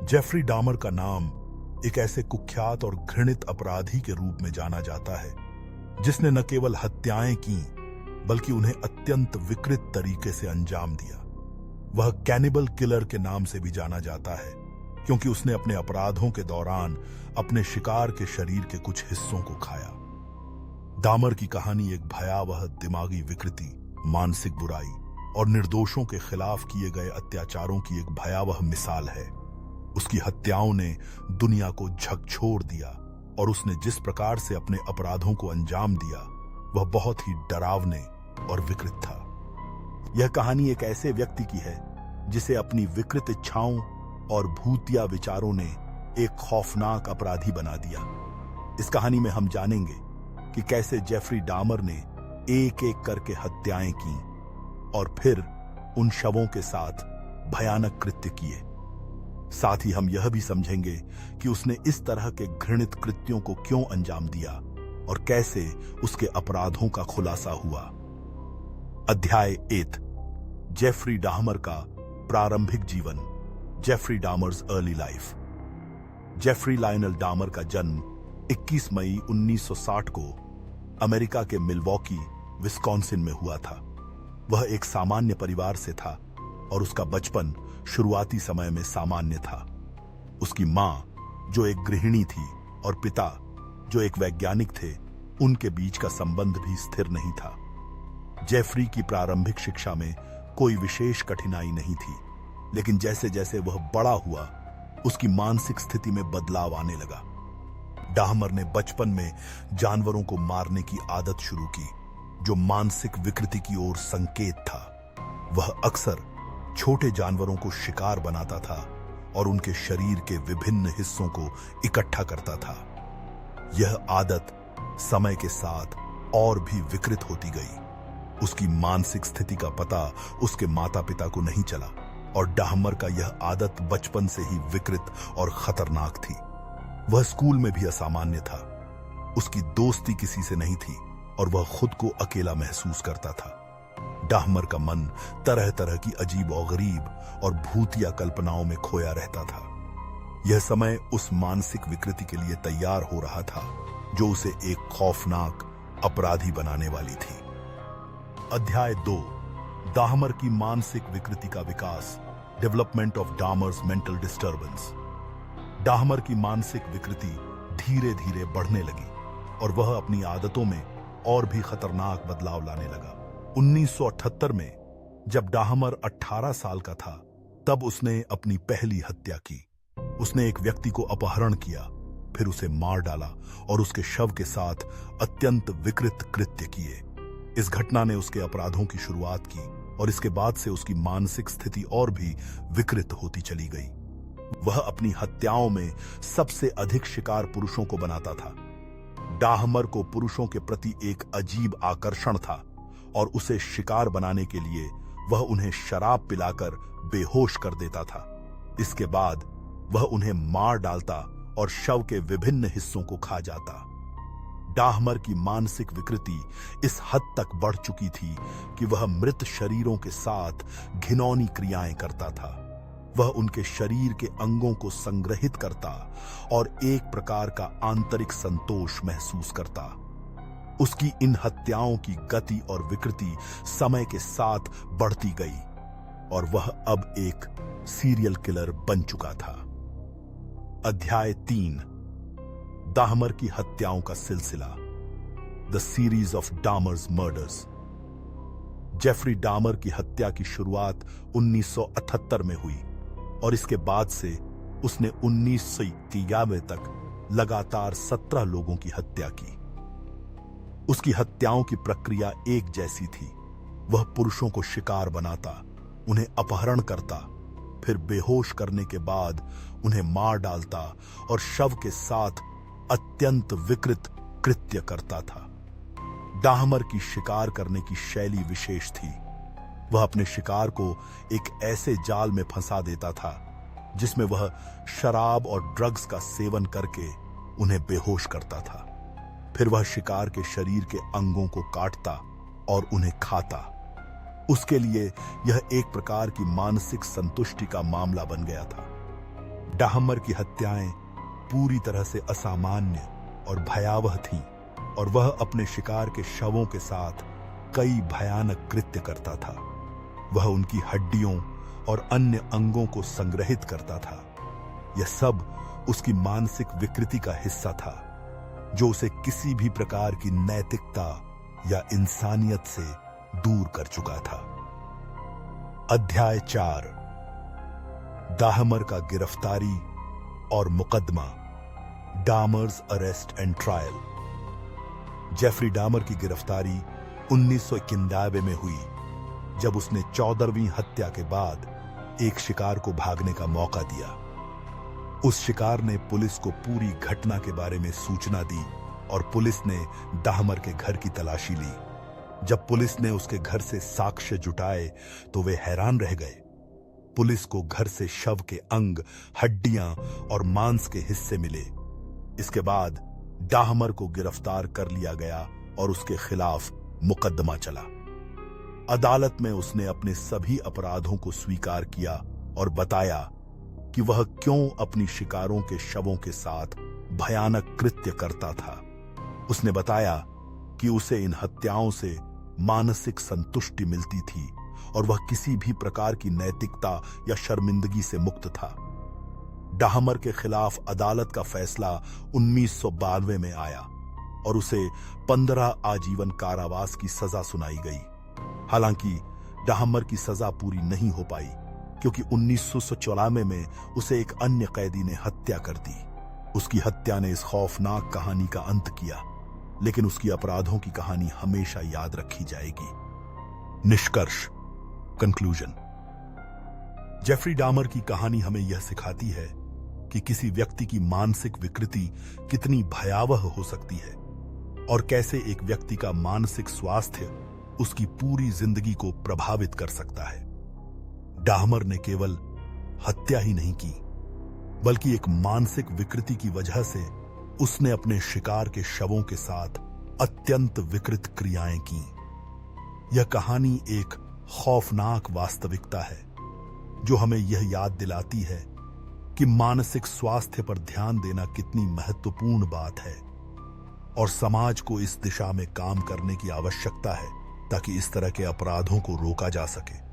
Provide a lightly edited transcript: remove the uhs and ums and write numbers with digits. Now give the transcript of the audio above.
Jeffrey डामर का नाम एक ऐसे कुख्यात और घृणित अपराधी के रूप में जाना जाता है जिसने न केवल हत्याएं की बल्कि उन्हें अत्यंत विकृत तरीके से अंजाम दिया। वह कैनिबल किलर के नाम से भी जाना जाता है क्योंकि उसने अपने अपराधों के दौरान अपने शिकार के शरीर के कुछ हिस्सों को खाया। डामर की कहानी एक भयावह दिमागी विकृति, मानसिक बुराई और निर्दोषों के खिलाफ किए गए अत्याचारों की एक भयावह मिसाल है। उसकी हत्याओं ने दुनिया को झकझोर दिया और उसने जिस प्रकार से अपने अपराधों को अंजाम दिया वह बहुत ही डरावने और विकृत था। यह कहानी एक ऐसे व्यक्ति की है जिसे अपनी विकृत इच्छाओं और भूतिया विचारों ने एक खौफनाक अपराधी बना दिया। इस कहानी में हम जानेंगे कि कैसे जेफरी डामर ने एक एक करके हत्याएं की और फिर उन शवों के साथ भयानक कृत्य किए। साथ ही हम यह भी समझेंगे कि उसने इस तरह के घृणित कृत्यों को क्यों अंजाम दिया और कैसे उसके अपराधों का खुलासा हुआ। अध्याय 8, जेफरी डामर का प्रारंभिक जीवन, Jeffrey Dahmer's early life. Jeffrey Lionel Dahmer का जन्म 21 मई 1960 को अमेरिका के मिलवॉकी, विस्कॉन्सिन में हुआ था। वह एक सामान्य परिवार से था और उसका बचपन शुरुआती समय में सामान्य था। उसकी मां, जो एक गृहिणी थी, और पिता, जो एक वैज्ञानिक थे, उनके बीच का संबंध भी स्थिर नहीं था। जेफरी की प्रारंभिक शिक्षा में कोई विशेष कठिनाई नहीं थी, लेकिन जैसे जैसे वह बड़ा हुआ उसकी मानसिक स्थिति में बदलाव आने लगा। डामर ने बचपन में जानवरों को मारने की आदत शुरू की, जो मानसिक विकृति की ओर संकेत था। वह अक्सर छोटे जानवरों को शिकार बनाता था और उनके शरीर के विभिन्न हिस्सों को इकट्ठा करता था। यह आदत समय के साथ और भी विकृत होती गई। उसकी मानसिक स्थिति का पता उसके माता पिता को नहीं चला और डामर का यह आदत बचपन से ही विकृत और खतरनाक थी। वह स्कूल में भी असामान्य था। उसकी दोस्ती किसी से नहीं थी और वह खुद को अकेला महसूस करता था। डामर का मन तरह तरह की अजीब और गरीब और भूतिया कल्पनाओं में खोया रहता था। यह समय उस मानसिक विकृति के लिए तैयार हो रहा था जो उसे एक खौफनाक अपराधी बनाने वाली थी। अध्याय 2, डामर की मानसिक विकृति का विकास, डेवलपमेंट ऑफ डामर्स मेंटल डिस्टर्बेंस। डामर की मानसिक विकृति धीरे धीरे बढ़ने लगी और वह अपनी आदतों में और भी खतरनाक बदलाव लाने लगा। 1978 में जब डामर 18 साल का था तब उसने अपनी पहली हत्या की। उसने एक व्यक्ति को अपहरण किया, फिर उसे मार डाला और उसके शव के साथ अत्यंत विकृत कृत्य किए। इस घटना ने उसके अपराधों की शुरुआत की और इसके बाद से उसकी मानसिक स्थिति और भी विकृत होती चली गई। वह अपनी हत्याओं में सबसे अधिक शिकार पुरुषों को बनाता था। डामर को पुरुषों के प्रति एक अजीब आकर्षण था और उसे शिकार बनाने के लिए वह उन्हें शराब पिलाकर बेहोश कर देता था। इसके बाद वह उन्हें मार डालता और शव के विभिन्न हिस्सों को खा जाता। डामर की मानसिक विकृति इस हद तक बढ़ चुकी थी कि वह मृत शरीरों के साथ घिनौनी क्रियाएं करता था। वह उनके शरीर के अंगों को संग्रहित करता और एक प्रकार का आंतरिक संतोष महसूस करता। उसकी इन हत्याओं की गति और विकृति समय के साथ बढ़ती गई और वह अब एक सीरियल किलर बन चुका था। अध्याय 3, डामर की हत्याओं का सिलसिला, the series of Dahmer's murders. Jeffrey Dahmer की हत्या की शुरुआत 1978 में हुई और इसके बाद से उसने 1991 तक लगातार 17 लोगों की हत्या की। उसकी हत्याओं की प्रक्रिया एक जैसी थी। वह पुरुषों को शिकार बनाता, उन्हें अपहरण करता, फिर बेहोश करने के बाद उन्हें मार डालता और शव के साथ अत्यंत विकृत कृत्य करता था। डामर की शिकार करने की शैली विशेष थी। वह अपने शिकार को एक ऐसे जाल में फंसा देता था जिसमें वह शराब और ड्रग्स का सेवन करके उन्हें बेहोश करता था। फिर वह शिकार के शरीर के अंगों को काटता और उन्हें खाता। उसके लिए यह एक प्रकार की मानसिक संतुष्टि का मामला बन गया था। डाहमर की हत्याएं पूरी तरह से असामान्य और भयावह थीं और वह अपने शिकार के शवों के साथ कई भयानक कृत्य करता था। वह उनकी हड्डियों और अन्य अंगों को संग्रहित करता था। यह सब उसकी मानसिक विकृति का हिस्सा था, जो उसे किसी भी प्रकार की नैतिकता या इंसानियत से दूर कर चुका था। अध्याय 4, डाहमर का गिरफ्तारी और मुकदमा, Dahmer's arrest and trial. Jeffrey Dahmer की गिरफ्तारी 1991 में हुई, जब उसने 14वीं हत्या के बाद एक शिकार को भागने का मौका दिया। उस शिकार ने पुलिस को पूरी घटना के बारे में सूचना दी और पुलिस ने डाहमर के घर की तलाशी ली। जब पुलिस ने उसके घर से साक्ष्य जुटाए तो वे हैरान रह गए। पुलिस को घर से शव के अंग, हड्डियां और मांस के हिस्से मिले। इसके बाद डाहमर को गिरफ्तार कर लिया गया और उसके खिलाफ मुकदमा चला। अदालत में उसने अपने सभी अपराधों को स्वीकार किया और बताया कि वह क्यों अपनी शिकारों के शवों के साथ भयानक कृत्य करता था। उसने बताया कि उसे इन हत्याओं से मानसिक संतुष्टि मिलती थी और वह किसी भी प्रकार की नैतिकता या शर्मिंदगी से मुक्त था। डाहमर के खिलाफ अदालत का फैसला 1992 में आया और उसे 15 आजीवन कारावास की सजा सुनाई गई। हालांकि डाहमर की सजा पूरी नहीं हो पाई, क्योंकि 1994 में उसे एक अन्य कैदी ने हत्या कर दी। उसकी हत्या ने इस खौफनाक कहानी का अंत किया, लेकिन उसकी अपराधों की कहानी हमेशा याद रखी जाएगी। निष्कर्ष, कंक्लूजन। जेफरी डामर की कहानी हमें यह सिखाती है कि किसी व्यक्ति की मानसिक विकृति कितनी भयावह हो सकती है और कैसे एक व्यक्ति का मानसिक स्वास्थ्य उसकी पूरी जिंदगी को प्रभावित कर सकता है। डाहमर ने केवल हत्या ही नहीं की, बल्कि एक मानसिक विकृति की वजह से उसने अपने शिकार के शवों के साथ अत्यंत विकृत क्रियाएं की। यह कहानी एक खौफनाक वास्तविकता है, जो हमें यह याद दिलाती है कि मानसिक स्वास्थ्य पर ध्यान देना कितनी महत्वपूर्ण बात है और समाज को इस दिशा में काम करने की आवश्यकता है, ताकि इस तरह के अपराधों को रोका जा सके।